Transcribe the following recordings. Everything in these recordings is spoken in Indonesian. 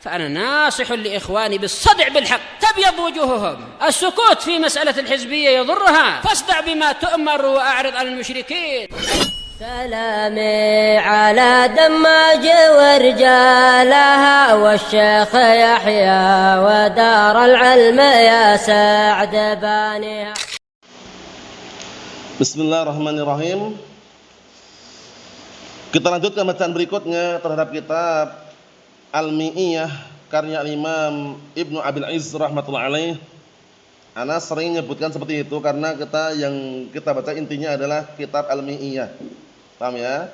فأنا ناصح لإخواني بالصدع بالحق تبيض وجوههم. السكوت في مسألة الحزبية يضرها، فاصدع بما تؤمر وأعرض عن المشركين. سلامي على دماج ورجالها والشيخ يحيى ودار العلم يا سعد بانيها. Bismillahirrahmanirrahim. Kita lanjutkan bacaan berikutnya terhadap kitab Al-Mi'iyah karya Imam Ibnu Abil Izz rahmatullahi alaih. Ana sering menyebutkan seperti itu karena yang kita baca intinya adalah kitab Al-Mi'iyah. Paham ya?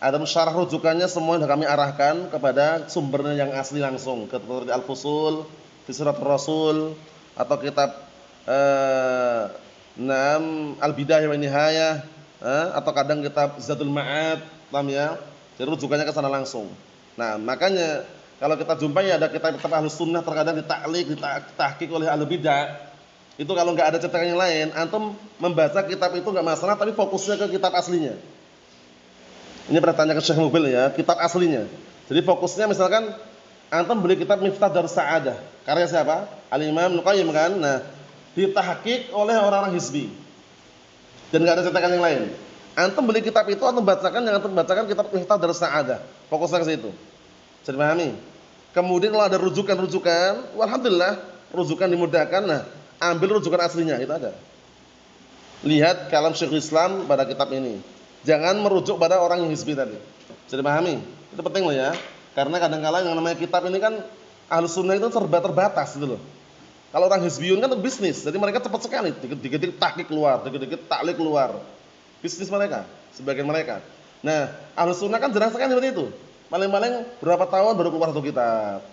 Ada syarah rujukannya semua sudah kami arahkan kepada sumbernya yang asli langsung, seperti Al-Fusul, fi Surat Rasul atau kitab Al-Bidayah wa Nihayah, atau kadang kitab Zadul Ma'ad, paham ya? Jadi rujukannya ke sana langsung. Nah, makanya kalau kita jumpai ada kitab-kitab Ahlus Sunnah terkadang dita'liq, ditahqiq oleh Ahlul Bidah. Itu kalau enggak ada cetakan yang lain, antum membaca kitab itu enggak masalah, tapi fokusnya ke kitab aslinya. Ini pernah tanya ke Syekh Mubil ya, kitab aslinya. Jadi fokusnya misalkan antum beli kitab Miftah Darus Sa'adah, karya siapa? Al-Imam Ibnu Qayyim kan. Nah, ditahqiq oleh orang-orang hizbi. Dan enggak ada cetakan yang lain. Antum beli kitab itu antum bacakan, yang antum bacakan kitab Miftah Darus Sa'adah. Fokusnya ke situ. Bisa dipahami? Kemudian kalau ada rujukan-rujukan, alhamdulillah, rujukan dimudahkan. Nah, ambil rujukan aslinya, itu ada. Lihat kalam Syekhul Islam pada kitab ini. Jangan merujuk pada orang yang hizbi tadi. Bisa dipahami? Itu penting loh ya. Karena kadang-kala yang namanya kitab ini kan Ahlus Sunnah itu serba terbatas gitu loh. Kalau orang hizbiyun kan bisnis, jadi mereka cepat sekali, dikit-dikit tahqiq keluar, dikit-dikit ta'liq keluar. Bisnis mereka, sebagian mereka. Nah, Ahlus Sunnah kan jarang sekali seperti itu. Paling-paling berapa tahun baru keluar satu kitab.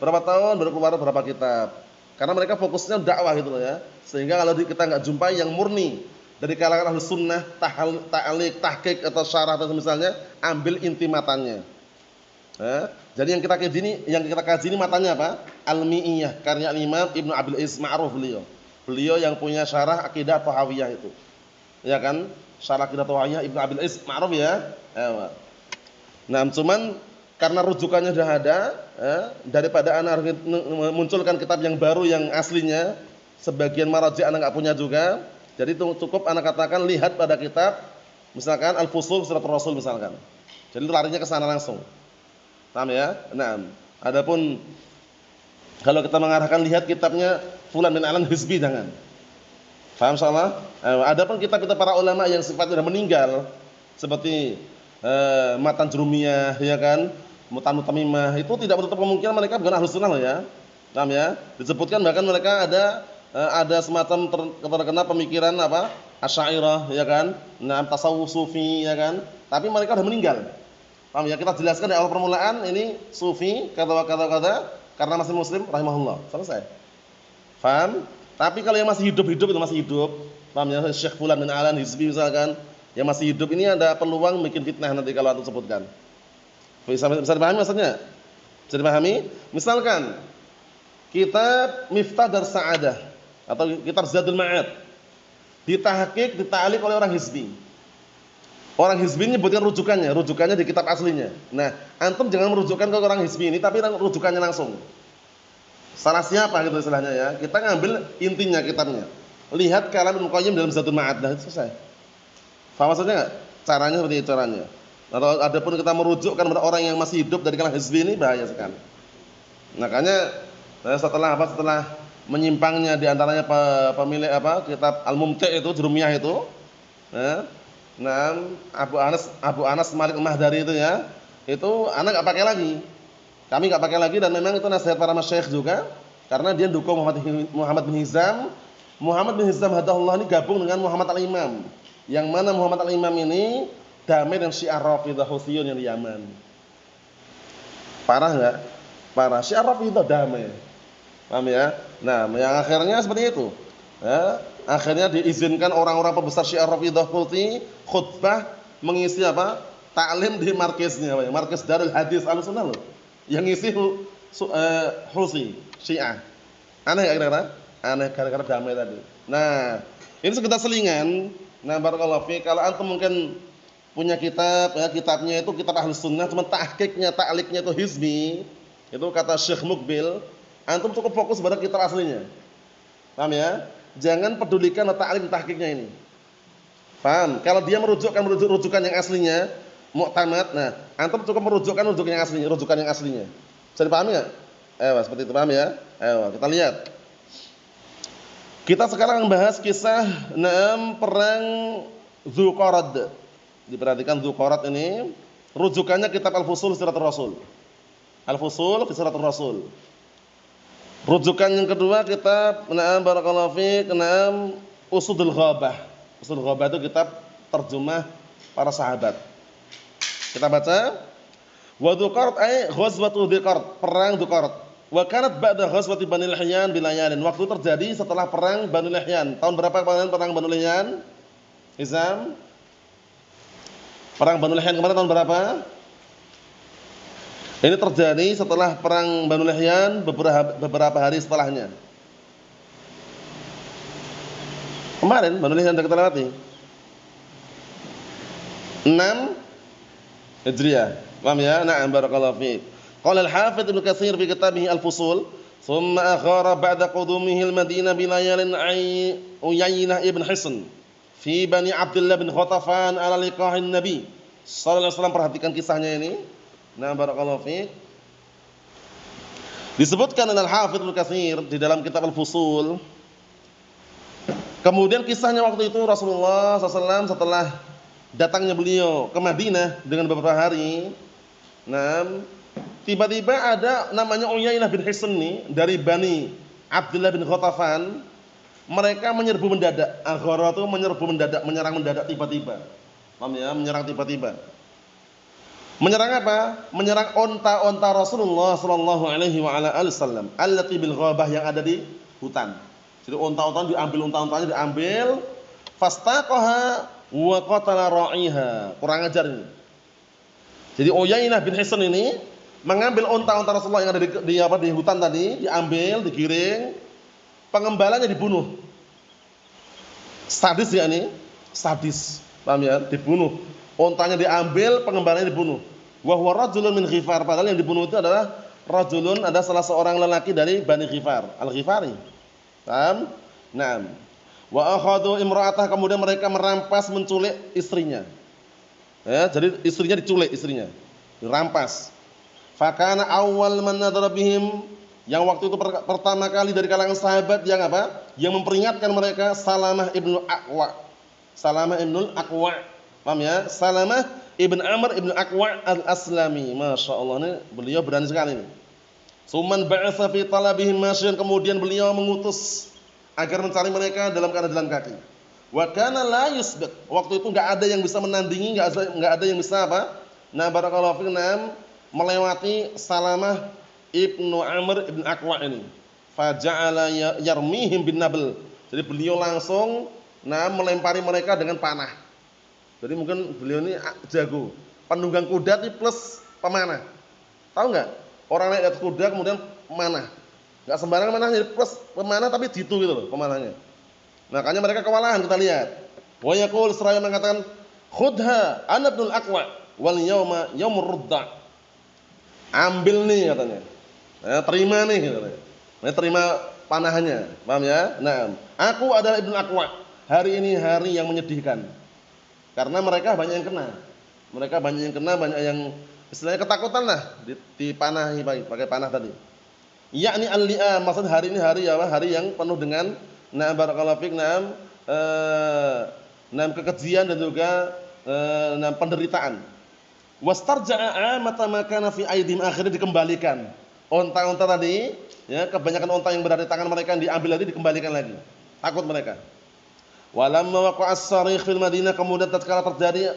Berapa tahun baru keluar berapa kitab. Karena mereka fokusnya dakwah gitu loh ya. Sehingga kalau kita enggak jumpai yang murni dari kalangan Ahlus Sunnah, ta'liq, tahqiq atau syarah atau misalnya, ambil inti matanya. Jadi yang kita kaji ini matanya apa? Al-Mi'iyah karya Imam Ibnu Abil Izz, ma'ruf beliau. Beliau yang punya syarah Aqidah Thahawiyah itu. Ya kan? Syarah Aqidah Thahawiyah Ibnu Abil Izz, ma'ruf ya. Nah, cuman karena rujukannya sudah ada, daripada anak munculkan kitab yang baru yang aslinya, sebagian maraji anak enggak punya juga. Jadi cukup anak katakan lihat pada kitab misalkan Al-Fusul Surat Rasul misalkan. Jadi larinya ke sana langsung. Paham ya? Nah, adapun kalau kita mengarahkan lihat kitabnya Fulan bin Alan Hizbi jangan. Paham insyaallah? Adapun kitab-kitab para ulama yang sifatnya sudah meninggal seperti Matan Jurumiyah ya kan, Mutan Mutamimah, itu tidak menutup kemungkinan mereka bukan Ahlus Sunnah loh ya. Paham ya? Disebutkan bahkan mereka ada semacam terkena pemikiran apa? Asy'ariyah ya kan. Nah, tasawuf sufi ya kan. Tapi mereka sudah meninggal. Paham ya? Kita jelaskan di awal permulaan ini sufi kata-kata karena masih muslim rahimahullah. Selesai. Paham? Tapi kalau yang masih hidup itu masih hidup. Paham ya? Syekh Fulan bin Alan Hizbi misalkan yang masih hidup ini ada peluang bikin fitnah nanti kalau antum sebutkan. Bisa dipahami maksudnya? Bisa dipahami? Misalkan kitab Miftah Darus Sa'adah atau kitab Zadul Ma'ad ditahqiq, dita'liq oleh orang hizbi. Orang hizbi nyebutkan rujukannya di kitab aslinya. Nah, antum jangan merujukkan ke orang hizbi ini tapi rujukannya langsung. Salah siapa gitu istilahnya ya. Kita ngambil intinya kitabnya. Lihat kalam Ibnu Qayyim dalam Zadul Ma'ad, dah selesai. Faham maksudnya enggak? Caranya seperti itu caranya. Atau adapun kita merujukkan kepada orang yang masih hidup dari kalangan hizbi ini bahaya sekali. Makanya setelah menyimpangnya di antaranya pemilik kitab Al-Mumti' itu Jurumiyah itu, Abu Anas Malik Al-Mahdari itu ya, itu anak enggak pakai lagi. Kami enggak pakai lagi dan memang itu nasihat para masyayikh juga karena dia dukung Muhammad bin Hizam. Muhammad bin Hizam hadahullah ini gabung dengan Muhammad Al-Imam. Yang mana Muhammad Al-Imam ini damai dengan Syiah Rafidhah Huthiyun yang di Yaman. Parah enggak? Parah. Syiah Rafidhah damai. Paham ya? Nah, yang akhirnya seperti itu. Ya, akhirnya diizinkan orang-orang pembesar Syiah Rafidhah Huthi khutbah mengisi apa? Taklim di markisnya, markis Darul Hadis Ahlussunnah loh. Yang ngisi Huthi Syiah. Aneh enggak kira-kira? Aneh gara-gara damai tadi. Nah, ini sekedar selingan. Nah, barakallahu fi, kalau antum mungkin punya kitab, ya, kitabnya itu kitab Ahlus Sunnah, cuma tahqiqnya, ta'liqnya itu hizbi. Itu kata Syekh Mukbil, antum cukup fokus pada kitab aslinya. Paham ya? Jangan pedulikan ta'lim tahqiqnya ini. Paham? Kalau dia merujukkan rujukan yang aslinya, mu'tamad, nah, antum cukup merujukkan rujukan yang aslinya. Bisa dipahami enggak? Seperti itu, paham ya? Kita lihat. Kita sekarang membahas kisah perang Dzuqarad. Diperhatikan Dzuqarad ini, rujukannya kitab Al-Fusul Siratul Rasul. Al-Fusul fi Siratul Rasul. Rujukan yang kedua kitab barakallahu fiik, Usudul Ghabah. Usudul Ghabah itu kitab terjemah para sahabat. Kita baca, wa Dzuqarad ay ghazwatu Dzuqarad, perang Dzuqarad. Wa kanat ba'da ghazwati Bani Lihyan bilayalin. Waktu terjadi setelah perang Bani Lihyan. Tahun berapa kemarin perang Bani Lihyan? Izam. Perang Bani Lihyan kemarin tahun berapa? Ini terjadi setelah perang Bani Lihyan beberapa hari setelahnya. Kemarin Bani Lihyan sudah kita lewati. 6 Hijriah. Paham ya? Na'am barakallahu fiik. Qala al-Hafidz Ibnu Katsir fi kitabih Al-Fusul, "Tsumma akhara ba'da qudumihi al-Madinah bi layalin Uyainah ibn Hisn fi Bani Abdullah bin Khatafan ala liqahin Nabi sallallahu alaihi wasallam." Perhatikan kisahnya ini. Nah, barakallahu fiik. Disebutkan oleh Al-Hafidz Ibnu Katsir di dalam kitab Al-Fusul. Kemudian kisahnya waktu itu Rasulullah SAW setelah datangnya beliau ke Madinah dengan beberapa hari, tiba-tiba ada namanya Uyainah bin Hisn nih dari Bani Abdullah bin Khatafan. Mereka menyerbu mendadak. Aghara itu menyerbu mendadak, menyerang mendadak tiba-tiba. Paham ya? Menyerang tiba-tiba. Menyerang apa? Menyerang onta-onta Rasulullah sallallahu alaihi wasallam, allati bil ghabah, yang ada di hutan. Jadi onta-ontanya diambil, fastaqaha wa qatala ra'iha. Kurang ajar ini. Jadi Uyainah bin Hisn ini mengambil onta-onta Rasulullah yang ada di hutan tadi, diambil, digiring, pengembalanya dibunuh. Sadis ya ini, sadis, paham ya? Dibunuh. Ontanya diambil, pengembalanya dibunuh. Wa huwa rajulun min Ghifar, padahal yang dibunuh itu adalah rajulun, ada salah seorang lelaki dari Bani Ghifar, Al-Ghifari. Paham? Naam. Wa akhadhu imra'atah, kemudian mereka merampas, menculik istrinya. Ya, jadi istrinya diculik, dirampas. Fakana awal man nadhara bihim, yang waktu itu pertama kali dari kalangan sahabat yang apa? Yang memperingatkan mereka Salamah ibnu Aqwa. Salamah ibnu Aqwa. Paham ya? Salamah ibn Amr ibn Aqwa al-Aslami. Masya Allah, ini beliau berani sekali ini. Suman ba'atha fi talabihim masyan, kemudian beliau mengutus agar mencari mereka dalam keadaan jalan kaki. Wa kana la yusbaq. Waktu itu enggak ada yang bisa menandingi, enggak ada yang bisa apa? Nah, barakallahu fiikum, melewati Salamah ibnu Amr ibn Aqwa ini. Faja'ala yarmihim bin nabl. Jadi beliau langsung melempari mereka dengan panah. Jadi mungkin beliau ini jago, penunggang kuda plus pemanah. Tahu enggak? Orang naik atas kuda kemudian memanah. Enggak sembarangan manahnya, plus pemanah tapi jitu gitu loh pemanahnya. Makanya mereka kewalahan, kita lihat. Wa yaqul, seraya mengatakan, "Khudha ana ibnul Aqwa wal yauma yaumur rudda." Ambil nih katanya. Terima nih katanya. Terima panahannya. Paham ya? Nah, aku adalah Ibnu Aqwa. Hari ini hari yang menyedihkan. Karena mereka banyak yang kena. Banyak yang istilahnya ketakutan lah dipanahi pakai panah tadi. Yakni al-li'am, maksud hari ini hari apa? Hari yang penuh dengan barakallahu fiik, kekejian dan juga penderitaan. Wastarja'a amata ma kana fi aidihim, akhirnya dikembalikan. Onta-onta tadi, ya, kebanyakan onta yang berada di tangan mereka yang diambil lagi, dikembalikan lagi. Takut mereka. Walamma waqa'a as-sarikh fil Madinah, kemudian tatkala terjadi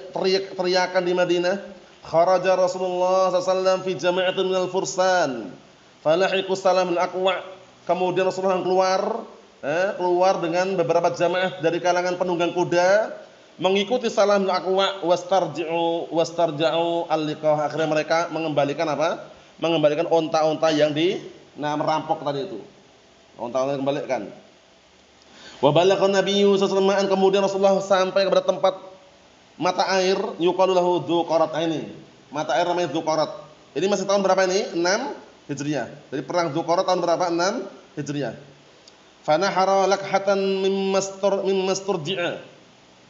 teriakan di Madinah, kharaja Rasulullah sallallahu alaihi wasallam fi jama'atin minal fursan. Falahiqu Salam al-Aqwa. Kemudian Rasulullah keluar dengan beberapa jamaah dari kalangan penunggang kuda, mengikuti Salam al-Aqwa, wastarja'u al-liqah. Akhirnya mereka mengembalikan apa? Mengembalikan onta-onta yang merampok tadi itu. Onta-onta dikembalikan. Wa balagha Nabiyyu sallallahu alaihi wasallam, kemudian Rasulullah sampai kepada tempat mata air, yuqalu lahu Dzuqarat ini. Mata air namanya Dzuqarat. Ini masih tahun berapa ini? 6 Hijriah. Jadi perang Dzulqa'dah tahun berapa? 6 Hijriah. Fanahara lakhatan mimmasturji'a.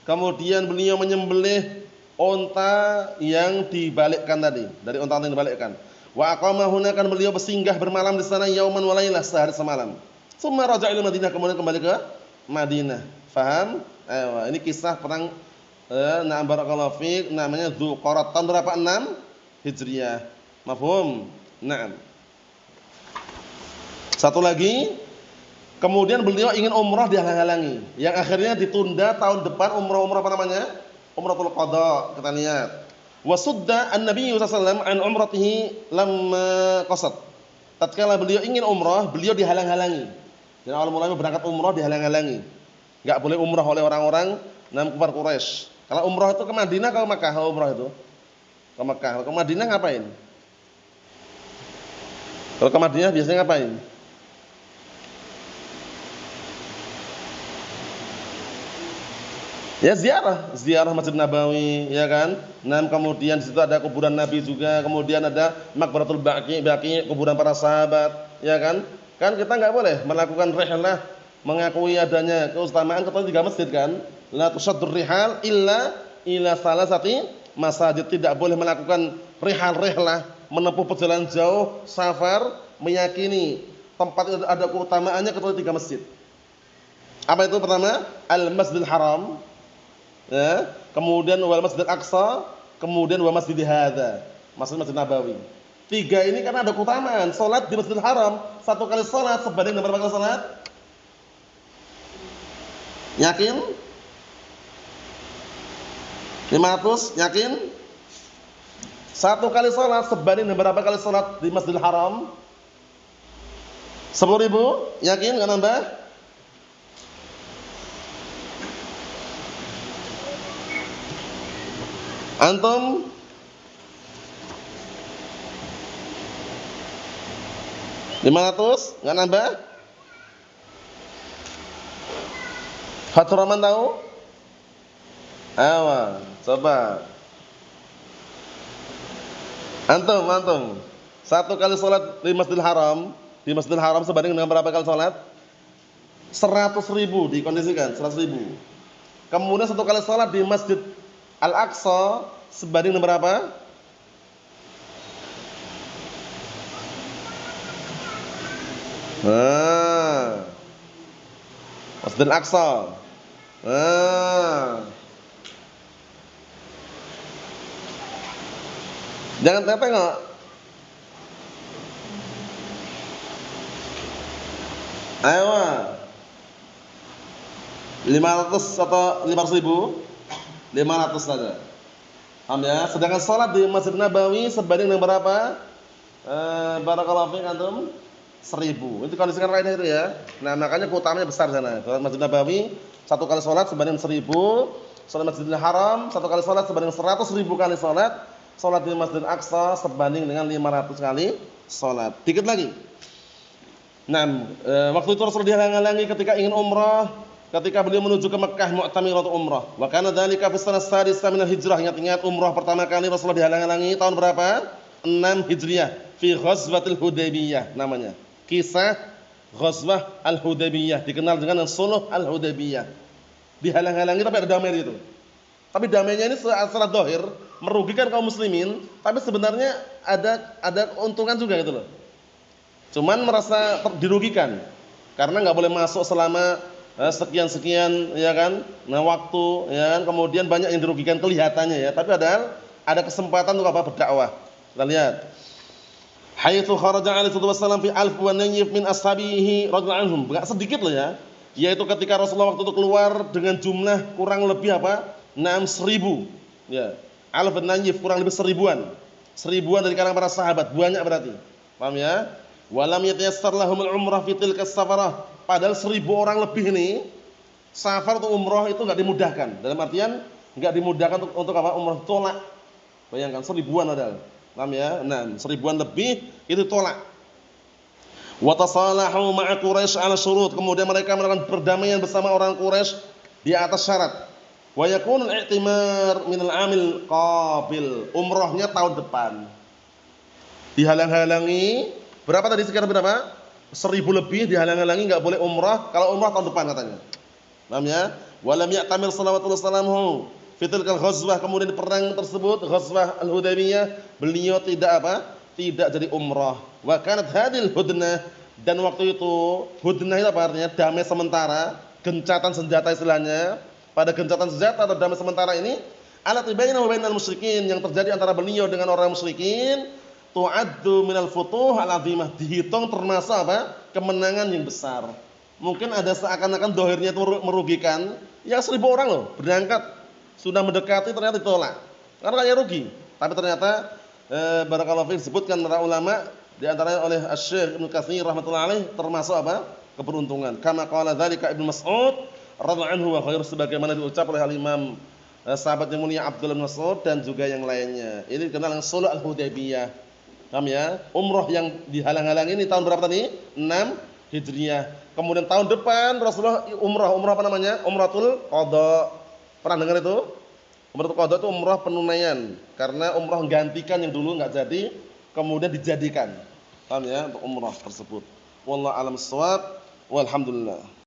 Kemudian beliau menyembelih unta yang dibalikkan tadi, dari unta yang dibalikkan. Wa aqama hunakan, beliau bersinggah bermalam di sana yauman wa lailah, sehari semalam. Tsumma raja'a ila Madinah, kemudian kembali ke Madinah. Faham? Ini kisah perang na'am barakallahu fiik, namanya Dzulqa'dah tahun berapa? 6 Hijriah. Mafhum? Naam. Satu lagi, kemudian beliau ingin umrah dihalang-halangi, yang akhirnya ditunda tahun depan. Umrah apa namanya? Umratul Qadha. Kita lihat. Wasudda an-nabiy sallallahu alaihi wasallam an umratihi lamma qasad. Tatkala beliau ingin umrah, beliau dihalang-halangi. Dan awal mulanya berangkat umrah dihalang-halangi. Enggak boleh umrah oleh orang-orang kufar Quraisy. Kalau umrah itu ke Madinah, ke Makkah. Kalau umrah itu ke Makkah. Kalau ke Madinah ngapain? Kalau ke Madinah biasanya ngapain? Ya ziarah Masjid Nabawi, ya kan? Nah, kemudian di situ ada kuburan Nabi juga, kemudian ada Maqbaratul Baqi, kuburan para sahabat, ya kan? Kan kita enggak boleh melakukan rihlah mengakui adanya keutamaan kecuali 3 masjid kan? La tusaddur rihal illa ila salasati masajid. Tidak boleh melakukan rihlah, menempuh perjalanan jauh, safar, meyakini tempat itu ada keutamaannya kecuali 3 masjid. Apa itu? Pertama, Al-Masjidil Haram. Ya, kemudian wal Masjidil Aqsa, kemudian wa Masjid hadza, Masjid Nabawi. 3 ini karena ada keutamaan. Salat di Masjidil Haram, 1 kali salat sebanding dengan berapa kali salat? Yakin? 500, yakin? 1 kali salat sebanding dengan berapa kali salat di Masjidil Haram? 10.000, yakin enggak nambah? Antum? $500? Enggak nambah? Fathur Rahman tahu? Ayo, coba. Antum. 1 kali salat di Masjidil Haram sebanding dengan berapa kali salat? 100.000 dikondisikan, 100.000. Kemudian 1 kali salat di Masjid Al-Aqsa sebanding dengan berapa? Masjid Al-Aqsa. Jangan tengok. Ayo. 500 atau 500.000? 500 saja. Paham ya? Sedangkan salat di Masjid Nabawi sebanding dengan berapa? Barakallahu fiik antum? 1.000. Itu kondisikan kaidah itu ya. Nah, makanya keutamaannya besar sana. Salat Masjid Nabawi 1 kali salat sebanding 1.000. Salat Masjidil Haram 1 kali salat sebanding 100.000 kali salat. Salat di Masjid Aqsa sebanding dengan 500 kali salat. Dikit lagi. Nah, waktu itu Rasul dihalang-halangi ketika ingin umrah. Ketika beliau menuju ke Mekah mu'tamiratu umrah. Wa kana dzalika fi sanah sadisah minal hijrah. Ingat-ingat umrah pertama kali Rasulullah dihalang-halangi tahun berapa? 6 Hijriah. Fi Ghazwatil Hudaybiyah namanya. Kisah Ghazwah Al-Hudaybiyah, dikenal dengan Sulh Al-Hudaybiyah. Dihalang-halangi tapi ada damai itu. Tapi damainya ini secara zahir merugikan kaum muslimin, tapi sebenarnya ada keuntungan juga gitu loh. Cuman merasa dirugikan karena enggak boleh masuk selama sekian ya kan, nah waktu ya kan, kemudian banyak yang dirugikan kelihatannya ya, tapi ada kesempatan untuk apa? Berdakwah. Kita lihat haitsu kharaja alaihi wasallam fi alf wa nayif min ashabihi radhiyallahu anhum. Enggak sedikit loh ya, yaitu ketika Rasulullah waktu itu keluar dengan jumlah kurang lebih apa? 1.000 ya. Alf wa nayif kurang lebih 1.000-an dari kalangan para sahabat, banyak berarti. Paham ya? Walam yatayassar lahumul umrah fi tilka safarah. Padahal 1.000 orang lebih ini safar atau umrah itu enggak dimudahkan. Dalam artian enggak dimudahkan untuk apa? Umrah tolak. Bayangkan 1.000-an padahal. Paham ya? Nah, 1.000-an lebih itu tolak. Wa tasalahu ma'a Quraisy 'ala syurut. Kemudian mereka melakukan perdamaian bersama orang Quraisy di atas syarat. Wa yakunul i'timar minal 'amil qabil. Umrahnya tahun depan. Dihalang-halangi Berapa tadi sekitar berapa? 1000 lebih dihalang-halangi enggak boleh umrah, kalau umrah tahun depan katanya. Paham ya? Walam ya'tamir sallallahu alaihi wasallam fi tilkal ghazwah, kemudian di perang tersebut ghazwah Al-Hudaybiyah beliau tidak apa? Tidak jadi umrah. Wa kanat hadhil hudnah, dan waktu itu hudnah itu apa artinya? Damai sementara, gencatan senjata istilahnya. Pada gencatan senjata atau damai sementara ini alati bainahu wa bainal musyrikin, yang terjadi antara beliau dengan orang musyrikin, tu'addu minal futuh al-azimah, dihitung termasuk apa? Kemenangan yang besar. Mungkin ada seakan-akan dohirnya itu merugikan, yang 1000 orang loh berangkat, sudah mendekati ternyata ditolak, karena kayaknya rugi. Tapi ternyata barakallahu fiik disebutkan para ulama di antaranya oleh Asy-Syaikh Ibnu Katsir rahimatullah alaih, termasuk apa? Keberuntungan. Kama qala dzalika Ibnu Mas'ud radhiyallahu anhu wa khairu, sebagaimana diucap oleh al-Imam sahabat yang mulia Abdullah bin Mas'ud dan juga yang lainnya. Ini dikenal dengan Sulh Al-Hudaybiyah. Paham ya? Umrah yang dihalang-halang ini tahun berapa tadi? 6 Hijriah. Kemudian tahun depan Rasulullah umrah apa namanya? Umratul Qadha. Pernah dengar itu? Umratul Qadha itu umrah penunaian, karena umrah menggantikan yang dulu enggak jadi, kemudian dijadikan. Paham ya? Untuk umrah tersebut. Wallahu a'lam bissawab. Walhamdulillah.